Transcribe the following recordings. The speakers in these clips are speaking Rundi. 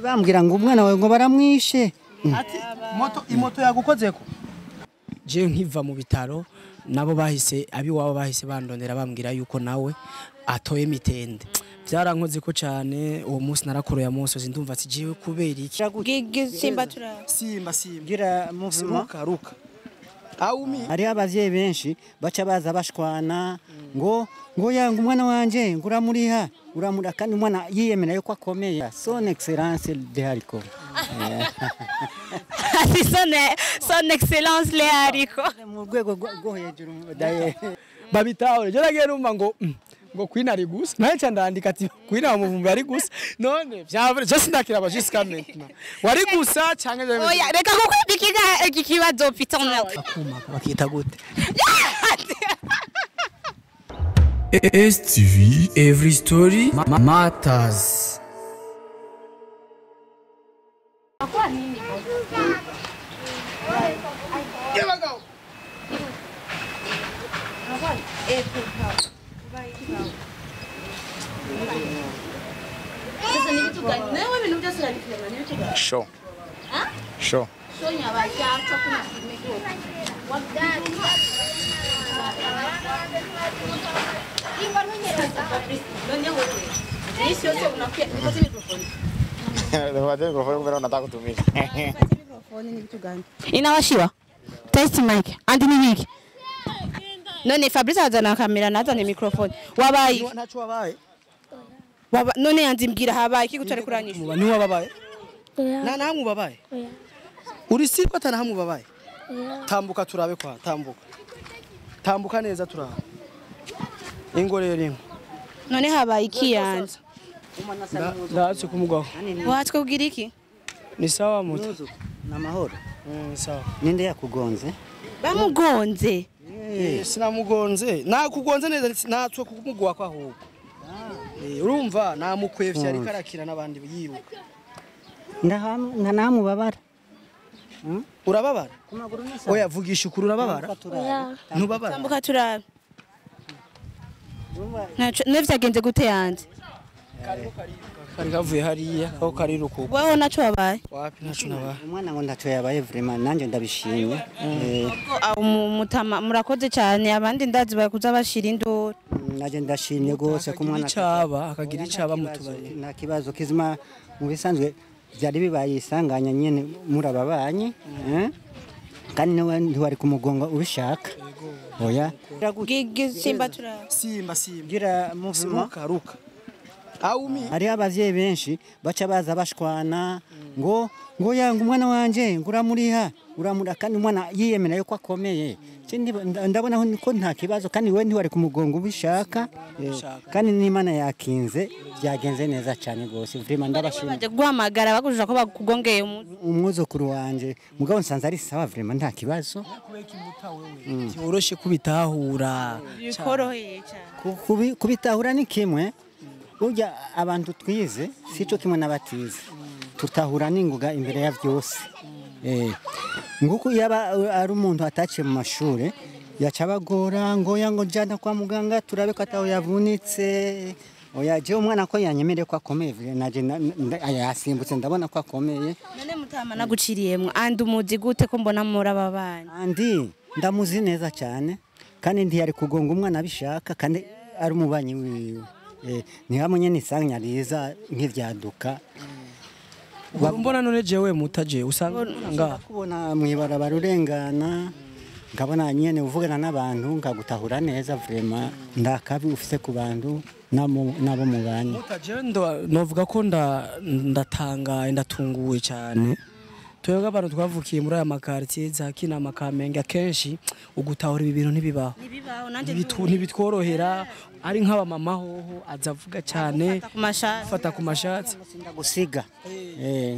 bambwira ngo umwana wawe ngo baramwishe. Ati imoto yagukozeko. Je nkiva mu bitaro nabo bahise abiwabo bahise bandondera bambwira yuko nawe atoye mitende. Byarankoze ko cyane uwo munsi narakoroya musozi ndumva ati jiwe kubera iki. Simba tura. Simba. Gira muvuma. Ruka. Aumi. Ari abavyeyi benshi baca baza bashwana ngo yanga umwana wanje nguramuriha uramura kandi umwana yiyemera yuko akomeye. Son excellence de hariko. Son excellence le hariko. Mu rwego rwo hejuru daye. Babitaho je nagiye numva ngo Queen ari gusa naca ndandika ati Queen amuvumbi ari gusa none vyavure je sindakira abajisika maintenant wari gusa cyangwa oya reka kuko ikibazo piton akuma bakita gute STV every story matters. Show. Show. Inawashiwa. Test mic. Andi ni wiki. None Fabrice azana kamera nazana microphone. Wabaye. Ntacho wabaye. None yanzimbwira habaye iki gutare kuranyisha. Ni wababaye. Na namwe babaye. Uri sipo atanahamwe babaye. Tambuka turabe kwa tambuka. Tambuka neza turabe. Ingorero. None habaye iki yanze. Ndaje kumugwaho. Watwe kugira iki? Ni sawa muto. Namahoro. Sawa. Ninde yakugonze? Bamugonze. Sinamugonze. Nakugonze neza natwe kumugwa kwa ahubwo. Urumva namukwevye ari karakira nabandi yiruka. Namubabara. Urababara? Oya vugisha ukuri urababara? Ntubabara. Tambuka turabe. Nevyagenze gute yanze? Kari kavuye hariya aho kari rukuko. Wewe naco wabaye? Wapi naco nabaye? Umwana ngo ndaco yabaye vraiment nanje ndabishimye. Mutama murakoze cyane abandi ndazi bakuza bashira indoro. Naje ndashimye gose ku mwana akagira icaba mutubaye. Nta kibazo kizima mu bisanzwe byari bibaye isanganya nyene murababanye kandi nawe ntiwari kumugonga ubishaka. Oya. Simba tura. Simba. Gira muvuma. Ruka. Aumi. Ari abavyeyi benshi baca baza bashwana ngo yanga umwana wanje nguramuriha uramura kandi umwana yiyemera yuko akomeye. Ndabona ko nta kibazo kandi we ntiwari kumugonga ubishaka kandi n'Imana yakinze byagenze neza cyane gose vraiment ndabashimye. Baje guhamagara bakujuje ko bakugongeye umwuzukuru wanje mugabo nsanze ari sawa vraiment nta kibazo. Yoroshe kubitahura. Bikoroheye cyane. Kubitahura ni kimwe. Burya abantu twize sico kimwe nabatize. Tutahura ninguga imbere ya byose. Nguko yaba ari umuntu ataciye mu mashure yacabagora ngo yango jana kwa muganga turabe ko ataho yavunitse. Oya je umwana ko yanyemereye ko akomeye naje yasimbutse ndabona ko akomeye. None mutama naguciriyemwe andi umuzi gute ko mbona muri ababanye? Andi ndamuzi neza cyane kandi ndi yari kugonga umwana abishaka kandi ari umubanyi wiwe. Ni hamwe nyene isanya riza nk'ivyaduka. Mbona none jewe mutaje usanga nga kubona mwibarabara urengana ngabona nyene uvugana n'abantu ngagutahura neza vraiment ndakabi ufise ku bantu nabo mubanye. Mutaje novuga ko ndatanga ndatunguwe cyane. Twebwe abantu twavukiye muri aya makartier za kina makamenge akenshi ugutahura ibintu ntibibaho. Ntibitworohera ari nk'aba mama hoho azavuga cyane fata ku mashatsi gusiga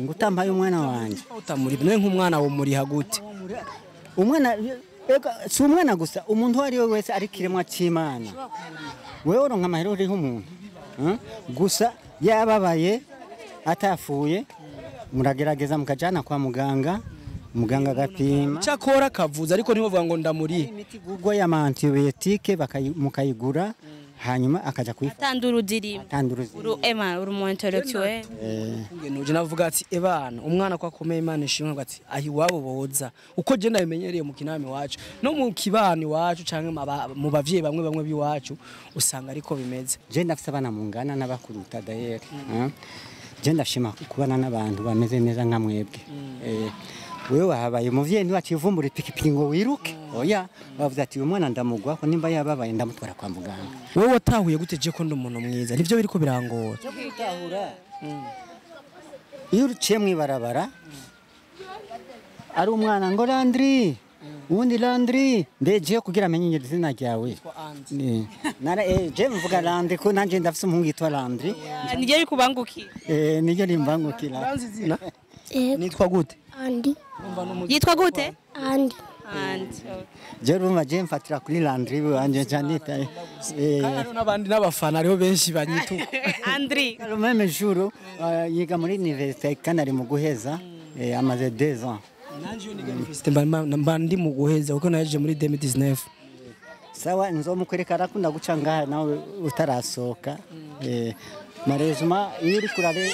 ngutampaye umwana wanje utamuri bne nk'umwana wo muri hagute umwana si umwana gusa umuntu ari we wese ari kiremwa cy'Imana wewe uronka amahero uri nk'umuntu gusa yababaye atafuye muragerageza mukajana kwa muganga agapima cyakora kavuza ariko ntibavuga ngo ndamuri imiti gugwa ya antibiotique mukayigura hanyuma akaja kuyifata tanduru dirimbo tanduru uru ema uru mu intellectuel nuje navuga ati ebana umwana kwa komeye Imana ishimwe ati ahi wabo boza uko je ndabimenyereye mu kinami wacu no mu kibani wacu canke mu bavyeyi bamwe biwacu usanga ariko bimeze je ndafise abana mungana n'abakuruta dayeri je ndashima kubana n'abantu bameze neza nka mwebwe wewe wahabaye umuvyeyi ntiwacivumbura ipikipiki ngo wiruke oya bavuze ati uyu mwana ndamugwa ko nimba yababaye ndamutwara kwa muganga wewe watahuye gute je ko ndi umuntu mwiza nivyo biriko birangora cyo kwitahura iyo uciye mwibarabara ari umwana ngo Landry ubundi Landry ndeje kugira amenye izina ryawe nara je mvuga Landry ko nanje ndafise umuhungu yitwa Landry nige bikubangukira nige rimbangukira uranzi izina nitwa gute Andi. yitwa gute Andi. je rumva je mfatira kuri Landry wanje janita kandi n'abandi n'abafana ariho benshi banyitu Andri le même jour yiga muri université kandi ari mu guheza amaze 2 ans nanje yo niga université mba ndi mu guheza kuko naje muri 2019 sawa nzomukwereka arakunda guca ngaha nawe utarasoka marezuma iyo uri kurare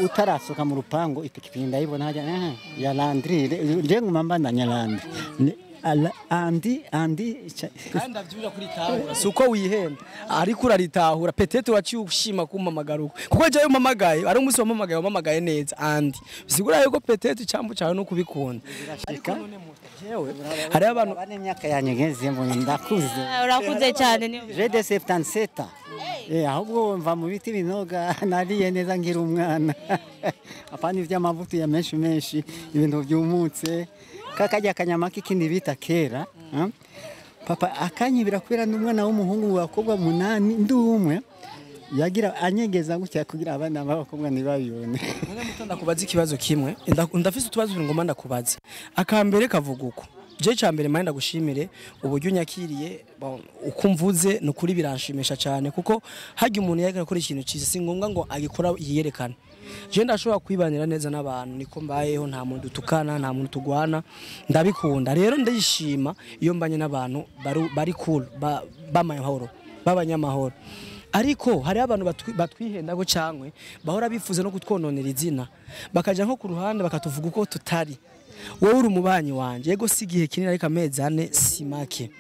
utarasoka mu rupango ipikipiki ndayibona hajya ya Landry je nguma mbandanya Landry andi kandi avyura kuri tahura suko wihenda ariko uraritahura petete waciye ushima kumamagaruko kuko je umamagaye ari umunsi wamamagaye neza andi bisigura yuko petete cyambu cyawe no kubikunda ariko none jewe hari abantu bane imyaka yanyegeze mbonye ndakuze urakuze cyane ni je de 77 ahubwo mva mu biti binoga nariye neza ngira umwana apana ivy'amavuta ya menshi ibintu byumutse kakajya akanyama k'ikindi bita kera papa akanyibira kubera n'umwana w'umuhungu w'abakobwa 8 ndumwe yagira anyegeza gutya kugira abana b'abakobwa ntibabibone none mutanda kubaza ikibazo kimwe ndafise utubazo ngoma ndakubaza akambere kavuga uko je cyambere manda gushimire uburyo nyakiriye ukumvuze no kuri biranshimisha cyane kuko hajya umuntu yagira kuri ikintu cyiza si ngombwa ngo agikora yiyerekana je ndashobora kwibanira neza n'abantu niko mbayeho nta muntu dutukana nta muntu tugwana ndabikunda rero ndayishima iyo mbanye n'abantu bari cool b'amahoro b'abanyamahoro ariko hari abantu batwihenda go cankwe bahora bifuze no kutwononera izina bakaja nko ku ruhande bakatuvuga uko tutari wowe uri umubanyi wanje yego sigihe kinini ariko amezi 4 simake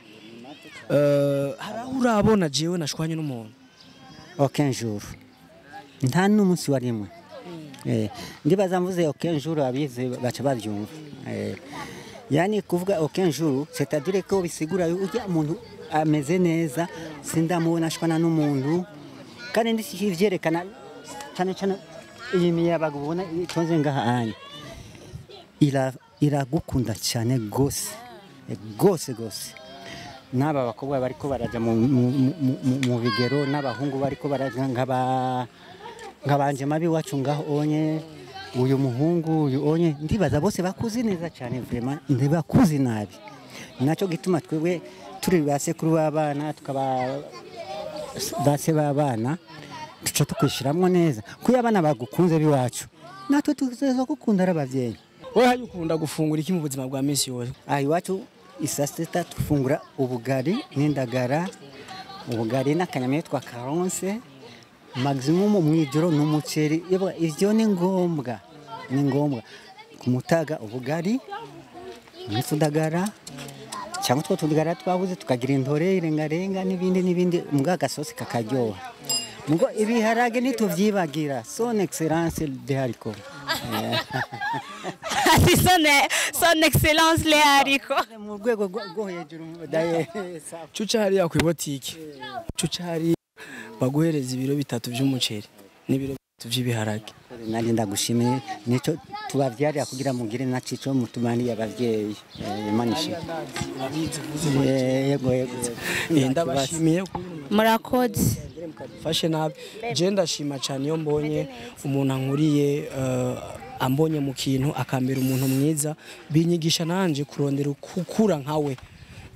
haraho urabona jewe nashwanye n'umuntu aucun jour nta n'umunsi warimwe ndibaza mvuze aucun jour abize baca bavyumva yani kuvuga aucun jour c'est-à-dire ko bisigura ujya umuntu ameze neza sindamubona ashwana n'umuntu kandi ndikivyerekana cyane iyi miyabaga ubona itonze ngaha anye iragukunda cyane gose n'aba bakobwa bariko baraja mu bigero n'abahungu bariko baraja nkabanje mabi wacu ngaho onye uyu muhungu uyu onye ndibaza bose bakuzi neza cyane vraiment ndibakuzi nabi naco gituma twebwe turi basekuru b'abana tukaba base b'abana tuca tukwishiramwo neza kuya abana bagukunze biwacu natwe tuzo gukunda arabavyeyi wowe hayi ukunda gufungura iki mu buzima bwa misi yose ayi wacu isasita tufungura ubugari n'indagara ubugari n'akanyamye twa Agonze maximum mwijoro n'umuceri ivyo ni ngombwa kumutaga ubugari n'indagara cyangwa two tudagara twabuze tukagira intore irengarenga n'ibindi mbwa gasosi kakaryoha mugo ibiharage nituvyibagira son excellence de haricot son excellence le haricot mu rwego rwo hejuru daye cuca hari yakwi botike cuca hari baguhereza ibiro 3 by'umuceri n'ibiro 3 by'ibiharage nari ndagushimiye nico tubavyarira kugira mugire na cico mutumani y'abavyeyi manishi yego ndabashimiye murakoze fashe nabi je ndashima cyane iyo mbonye umuntu ankuriye ambonye mu kintu akambera umuntu mwiza binyigisha nanje kurondera kukura nkawe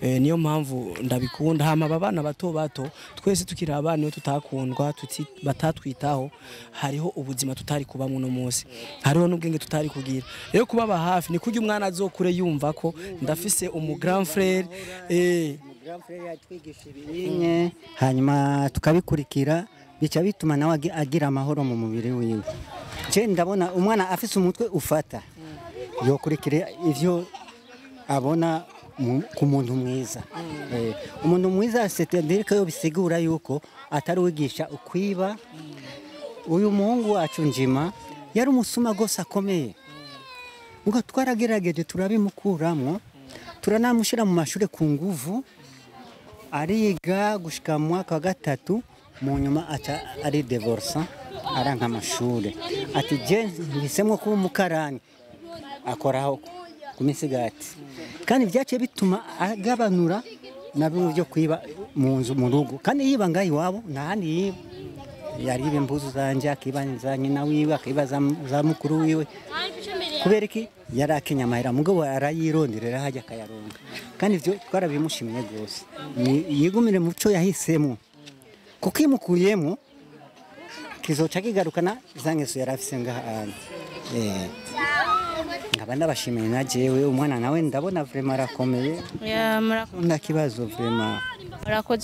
niyo mpamvu ndabikunda hama abana bato twese tukiri abana tutakundwa batatwitaho hariho ubuzima tutari kubamwe no munsi hariho n'ubwenge tutari kugira rero kubaba hafi ni kurya umwana azokure yumva ko ndafise grand frère grand frère yatwigisha ibinye hanyuma tukabikurikira bica bituma nawe agira amahoro mu mubiri wiwe. Je ndabona umwana afise umutwe ufata yokurikira ivyo abona ku muntu mwiza. Umuntu mwiza c'est-à-dire ko bisigura yuko atari wigisha ukwiba. Uyu muhungu wacu Njima yari umusuma gose akomeye. Ngo twaragerageje turabimukuramo turanamushira mu mashure ku nguvu ariga gushika mu mwaka wa 3 mu nyuma aca ari divorce aranka amashure ati je ngisemwe kuba umukarani akoraho ku misigati kandi byaciye bituma agabanura nabyo byo kwiba mu nzu mu rugo kandi yiba ngayi wabo nahandi yiba yaribe imbuzu zanje akibanza nyina wiwe akibaza za mukuru wiwe kubera iki yari akenyamahera mugabo arayironderera hajya akayaronga kandi ivyo twarabimushimiye gose yigumire muco yahisemo kuko imukuyemo kizoca kigarukana zangeso yarafise ngaha ngaba ndabashimiye na jewe umwana nawe ndabona vraiment arakomeye nta kibazo vraiment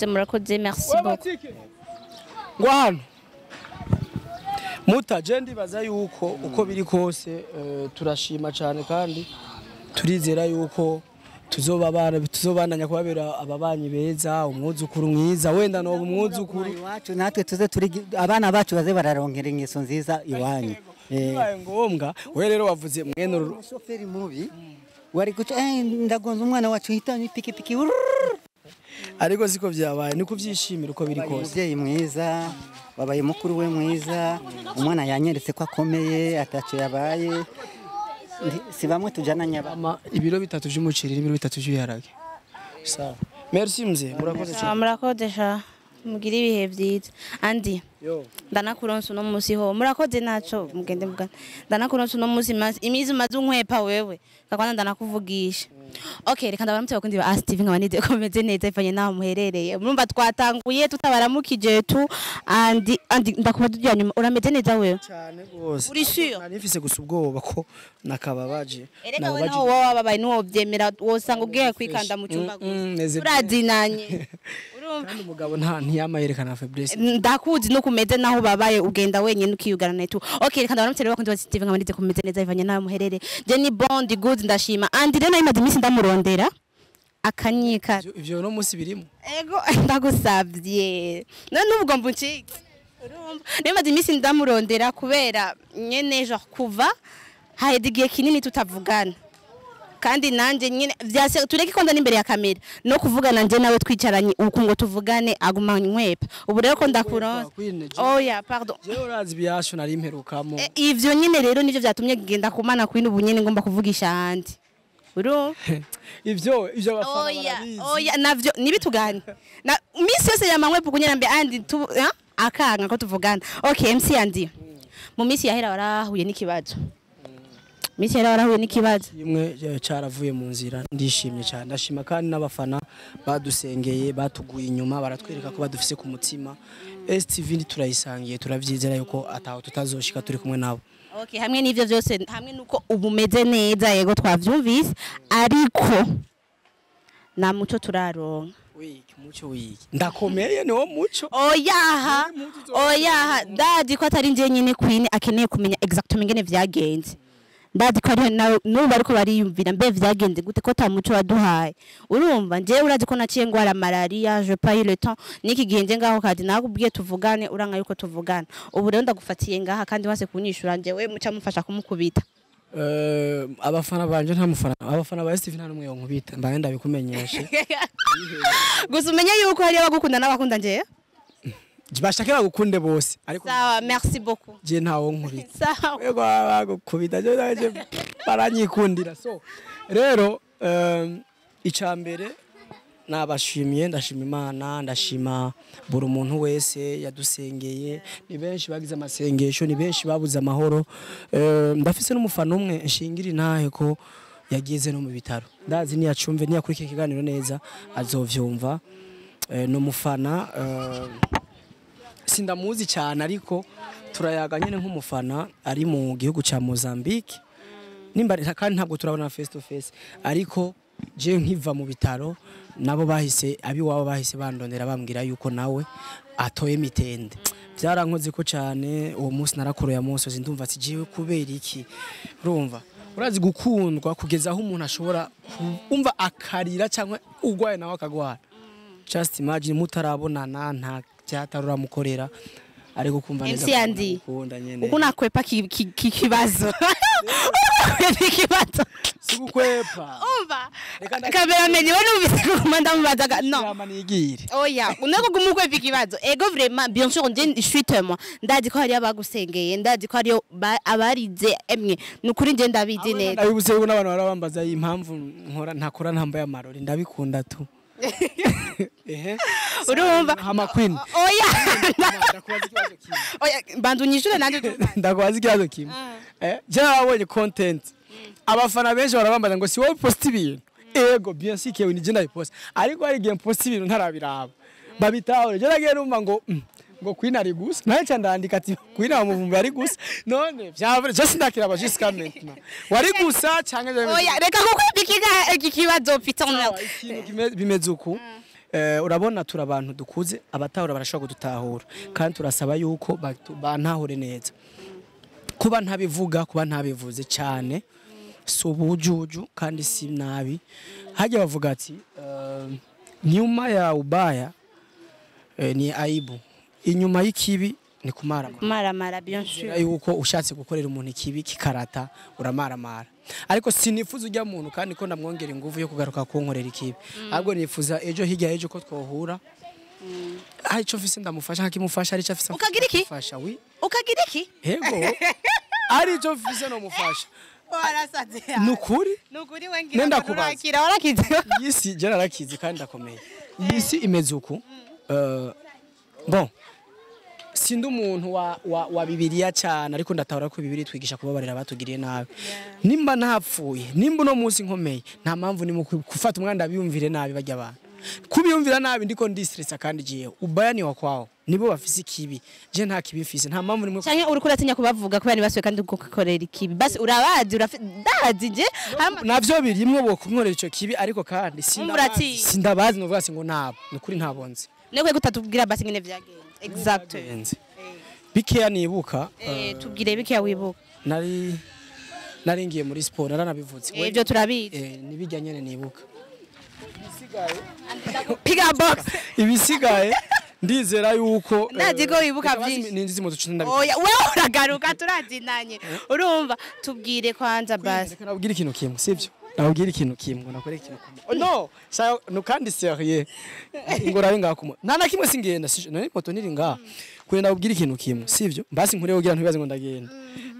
murakoze merci beaucoup ngo hano muta je ndibaza yuko uko biri kose turashima cyane kandi turizera yuko tuzobandanya kubabera ababanyi beza umwuzukuru mwiza wenda no umwuzukuru wacu natwe tuze turi abana bacu baze bararonkera ingeso nziza iwanyu ngombwa we rero wavuze mwene umushoferi mubi wari guca ndagonza umwana wacu hitanye pikipiki ariko siko byabaye niko byishimira uko biri kose umubyeyi mwiza babaye mukuru we mwiza umwana yanyeretse ko akomeye ataco yabaye si bamwe tujana nyaba ibiro 3 by'umuceri n'ibiro 3 by'iharage sawa merci mzee murakoze sha mugira ibihe byiza andi ndanakuronsa no musi ho murakoze naco mugende mugana ndanakuronsa no musi imizi maze unkwepa wewe kakwana ndanakuvugisha okay reka ndabaramutse bakundi ba Steve nkabanize komeze neza ifanye naho muherereye murumva twatanguye tutabaramukije tu andi ndakuba tujya nyuma urameze neza wewe cyane gose uri sure nanifise gusa ubwoba ko nakababaje nababaje naho wowe wababaye no byemera wosanga ugiye kwikanda mu cyumba gusa uradinanye kandi umugabo ntiyamayerekana Fabrice ndakuzi no kumeze naho babaye ugenda wenyine ukiyugarana tu okay reka ndabaramutse rero bakundi ba Steve nkabanize komeze neza ifanye naho muherereye Jenny Bond good ndashima andi rero nayimaze imisi ndamurondera akanyika ivyo no musi birimo ego ndagusavye none ubwo mbuci urumva nimaze imisi ndamurondera kubera nyene jo kuva hahedigiye kinini tutavugana kandi nanje nyene vyase tureke konda n'imbere ya kamera no kuvugana nje nawe twicaranye uko ngo tuvugane aguma nkwepa ubu rero ko ndakuronsa oya pardon je urazi byasho nari imperukamo ivyo nyene rero nivyo vyatumye genda kumana kwino ubu nyene ngomba kuvugisha handi uro ivyo bafana oya navyo nibitugane na misi yose yamanywe pukunyana mbe andi tu akanga ko tuvugana okay MC andi mu misi yahera warahuye n'ikibazo misi yahera warahuye n'ikibazo imwe cyaravuye mu nzira ndishimye cyane ndashima kandi n'abafana badusengeye batuguye inyuma baratwereka ko badufise ku mutima STV turayisangiye turavyizera yuko ataho tutazoshika turi kumwe nabo okay hamwe n'ivyo byose hamwe nuko ubumeze neza yego twavyumvise ariko na muco turaronka wiki muco wiki ndakomeye niwo muco oyaha dadi ko atari nje nyine queen akeneye kumenya exactement ngene vyagenze ndadi ko ari n'ubu ariko bariyumvira mbe vyagenze gute ko ta muco waduhaye urumva nje urazi ko naciye ngwara malaria je pas eu le temps niki gihenje ngaho kadi nakubwiye tuvugane uranga yuko tuvugana ubu rero ndagufatiye ngaha kandi wase kunyishura nje we muca mufasha kumukubita abafana banje nta mufana abafana ba Steve nta numwe yonkubita mbaye ndabikumenyeshe gusa umenye yuko hari abagukunda n'abakunda nje bashake bagukunde bose ariko sawa merci beaucoup je ntawo nkubita sawa yego bagukubita je baranyikundira so rero icambere nabashimiye ndashima Imana ndashima buri umuntu wese yadusengeye ni benshi bagize amasengesho ni benshi babuze amahoro ndafise n'umufana umwe nshingira intahe ko yagize no mu bitaro ndazi ni yacumve ni yakurikira ikiganiro neza azovyumva no mufana sindamuzi cyane ariko turayaga nyene nk'umufana ari mu gihugu ca Mozambique nimba kandi ntabwo turabona face to face ariko je nkiva mu bitaro nabo bahise abiwabo bahise bandondera bambwira yuko nawe atoye mitende byarankoze ko cyane uwo munsi narakoroye amusozi ndumva ati jiwe kubera iki urumva urazi gukundwa kugeza aho umuntu ashobora umva akarira cyangwa ugwaye nawe akagwara just imagine mutarabonana nta byatarura mukorera ariko kumva neza gukunda nyene uko nakwepa kibazo kibazo sikukwepa umva kabera menye wone ubise kumanda mubazaga no yamanigire oya unako gumukwepa ikibazo ego vraiment bien sûr je suis témoin ndazi ko hari abagusengeye ndazi ko hari abarize emwe nukuri nje ndabizi neza ndabibuse ubu n'abantu barabambaza impamvu nkora ntakora ntambaye amarori ndabikunda tu urumva hamakwini oya oya bandu nyishure nanje ndakwaza ikibazo kimwe je nabonye content abafana benshi barabambaza ngo si wowe post ibintu ego bien sûr que ni je ndabipost ariko hari game post ibintu ntarabiraba babitahure je nagiye numva ngo Queen ari gusa naye cyandandika ati Queen amuvumbi ari gusa none byavure je sindakira aba jusqu'à maintenant wari gusa cyangwa oya reka kukwibikika ikibazo pitona bimeze uko urabona turi abantu dukuze abatahura barashobora kudutahura kandi turasaba yuko bantahure neza kuba ntabivuga kuba ntabivuze cyane subujuju kandi si nabi hajya bavuga ati nyuma ya ubaya ni aibu inyuma y'ikibi ni kumaramara bien sûr yuko ushatse gukorera umuntu ikibi kikarata uramaramara ariko sinifuza ujya muntu kandi ko ndamwongera ingufu yo kugaruka kunkorera ikibi ahubwo nifuza ejo hirya ejo ko twohura ari cyo mfise ndamufasha hakimufasha ari cyo afise ukagira iki mufasha wi ukagira iki yego ari cyo mfise no mufasha warasaze nukuri wengira ndakubakira warakize yisi je narakize kandi ndakomeye yisi imeze uko bon sindi umuntu wa bibiliya cyane ariko ndatahura ko bibiri twigisha kubabarira batugiriye nabi nimba ntapfuye nimba no munsi nkomeye nta mpamvu ni gufata umwanda biyumvire nabi bajya abantu kubiyumvira nabi ndiko ndistressa kandi giye ubayani wa kwao nibo bafise ikibi je nta kibi mfise nta mpamvu nimwe cyane uri kuratinya kubavuga kubera nibaswe kandi gukorera ikibi basi urabazi ndazi je navyo birimwe bo kumworera ico kibi ariko kandi sindabazi novuga ngo nabo nukuri ntabonze nekwe gutatubwira basi ngene vyagenze exactly bikeya nibuka tubwire bikeya wibuka nari ngiye muri sport naranabivuze ibyo turabizi nibijya nyene nibuka piga box ibisigaye ndizera yuko ndazi ko wibuka byinshi ninzi mu duce ndabivuga oya wewe uragaruka turazinanye urumva tubwire kwanza basi reka nabwira ikintu kimwe sivyo nabwira ikintu kimwe nakore ikintu kimwe no sayo no kandi sérieux ngora benga kumo nana kimwe singenda none Imoto niri nga kwe nabwira ikintu kimwe sivyo mbasi nkure kugira ntubibaze ngo ndagenda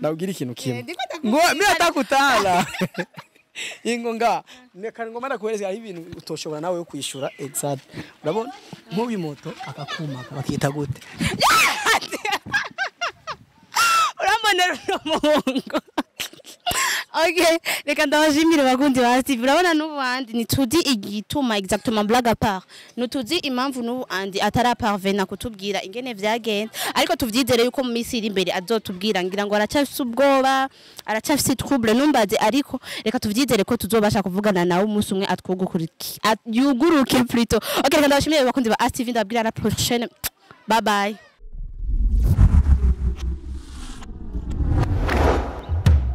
nabwira ikintu kimwe ngo mimi atakutala ingo nga nekana ngoma nakuhereza ibintu utoshobora nawe yo kwishura exact urabona nk'uyu Imoto akakuma bakita gute urambonera umuhungu okay reka ndabashimira bakundi ba Steve urabona n'ubu andi nituzi igituma exactement blague à part nutuzi impamvu n'ubu andi ataraparvena kutubwira ingene vyagenda ariko tuvyizere yuko mu misi iri imbere azotubwira ngira ngo aracafise ubwoba aracafise trouble numbaze ariko reka tuvyizere ko tuzobasha kuvugana nawe umunsi umwe atwugukuriki yuguruke plutôt okay reka ndabashimira bakundi ba Steve ndabwira la prochaine bye bye.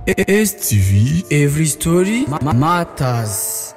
STV, every story matters.